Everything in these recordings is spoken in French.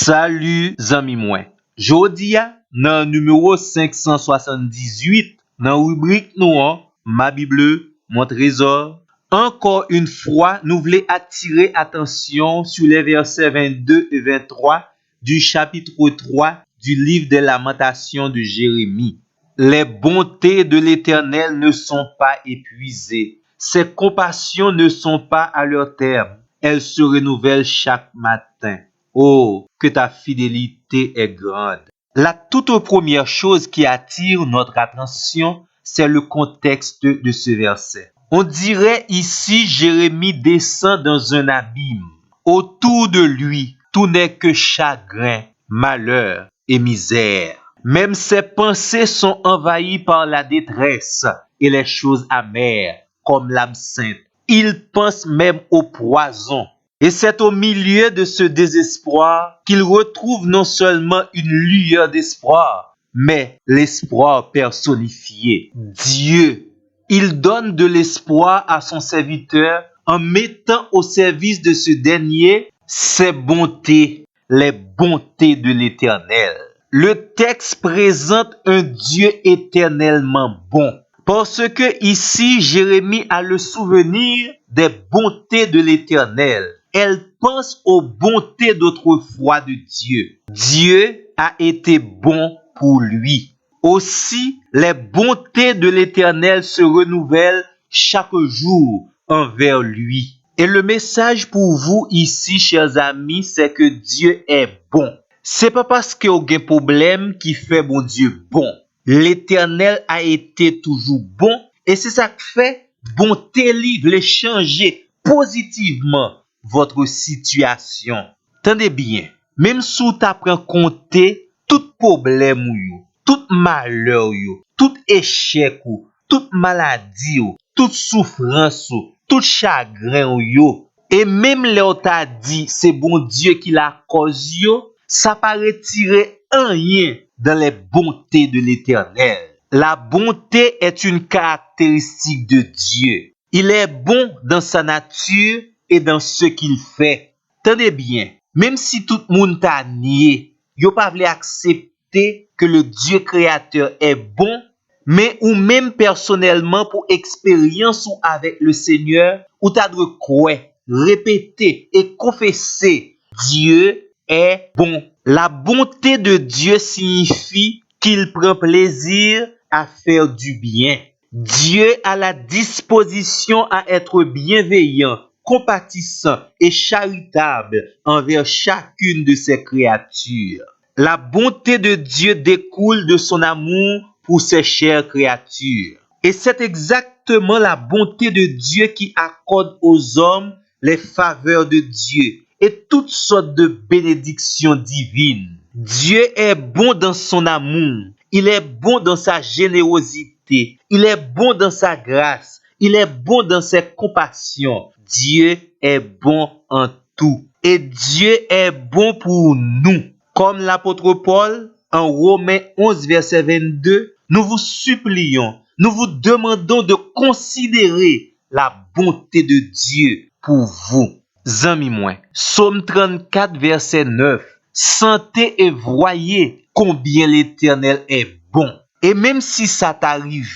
Salut zami mwen. Jodi a nan numéro 578 nan rubrique nou an, ma Bible, mon trésor. Encore une fois, nous voulons attirer attention sur les versets 22 et 23 du chapitre 3 du livre des Lamentations de Jérémie. Les bontés de l'Éternel ne sont pas épuisées. Ses compassions ne sont pas à leur terme. Elles se renouvellent chaque matin. Oh, que ta fidélité est grande. La toute première chose qui attire notre attention, c'est le contexte de ce verset. On dirait ici Jérémie descend dans un abîme. Autour de lui, tout n'est que chagrin, malheur et misère. Même ses pensées sont envahies par la détresse et les choses amères, comme l'absinthe. Il pense même au poison. Et c'est au milieu de ce désespoir qu'il retrouve non seulement une lueur d'espoir, mais l'espoir personnifié. Dieu, il donne de l'espoir à son serviteur en mettant au service de ce dernier ses bontés, les bontés de l'Éternel. Le texte présente un Dieu éternellement bon. Parce que ici, Jérémie a le souvenir des bontés de l'Éternel. Elle pense aux bontés d'autrefois de Dieu. Dieu a été bon pour lui. Aussi, les bontés de l'Éternel se renouvellent chaque jour envers lui. Et le message pour vous ici, chers amis, c'est que Dieu est bon. C'est pas parce qu'il y a un problème qui fait bon Dieu bon. L'Éternel a été toujours bon et c'est ça qui fait bonté veut changer positivement votre situation. Tendez bien, même si vous t'apprend compter tout problème ou tout malheur ou tout échec ou toute maladie ou toute souffrance ou tout chagrin ou et même là t'a dit c'est bon Dieu qui la cause yo, ça pas retirer rien dans les bontés de l'Éternel. La bonté est une caractéristique de Dieu. Il est bon dans sa nature et dans ce qu'il fait. Tenez bien, même si tout le monde t'a nié, yo pas voulu accepter que le Dieu créateur est bon, mais ou même personnellement pour expérience ou avec le Seigneur, ou t'as de croire, répéter et confesser Dieu est bon. La bonté de Dieu signifie qu'il prend plaisir à faire du bien. Dieu a la disposition à être bienveillant, compatissant et charitable envers chacune de ses créatures. La bonté de Dieu découle de son amour pour ses chères créatures. Et c'est exactement la bonté de Dieu qui accorde aux hommes les faveurs de Dieu et toutes sortes de bénédictions divines. Dieu est bon dans son amour, il est bon dans sa générosité, il est bon dans sa grâce, il est bon dans ses compassions. Dieu est bon en tout. Et Dieu est bon pour nous. Comme l'apôtre Paul, en Romains 11, verset 22, nous vous supplions, nous vous demandons de considérer la bonté de Dieu pour vous. Zami moi, Psaume 34, verset 9. Sentez et voyez combien l'Éternel est bon. Et même si ça t'arrive,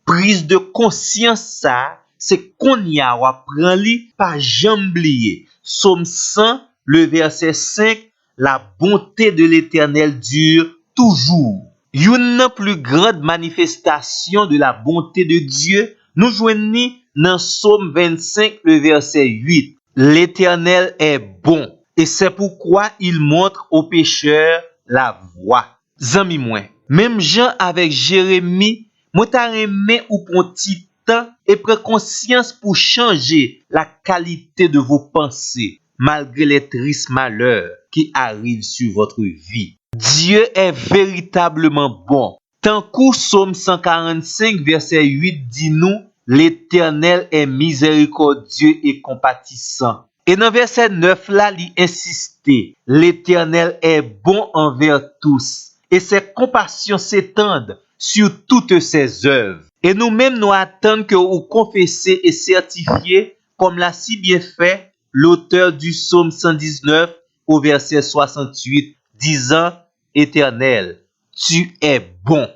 prise de conscience ça, c'est qu'on y a ou prend li pas jamblier. Psaume 100, le verset 5, la bonté de l'Éternel dure toujours. Une plus grande manifestation de la bonté de Dieu, nous joignons dans Psaume 25, le verset 8. L'Éternel est bon et c'est pourquoi il montre aux pécheurs la voie. Zami moi, même Jean avec Jérémie, moi t'a aimé ou pour petit temps et prend conscience pour changer la qualité de vos pensées malgré les tristes malheurs qui arrivent sur votre vie. Dieu est véritablement bon. Tant qu'au Psaume 145 verset 8 dit nous, l'Éternel est miséricordieux et compatissant. Et dans verset 9 là, il insiste, l'Éternel est bon envers tous et ses compassions s'étendent sur toutes ses œuvres. Et nous-mêmes nous attendons que vous confessez et certifiez comme l'a si bien fait l'auteur du psaume 119 au verset 68, disant, Éternel, tu es bon.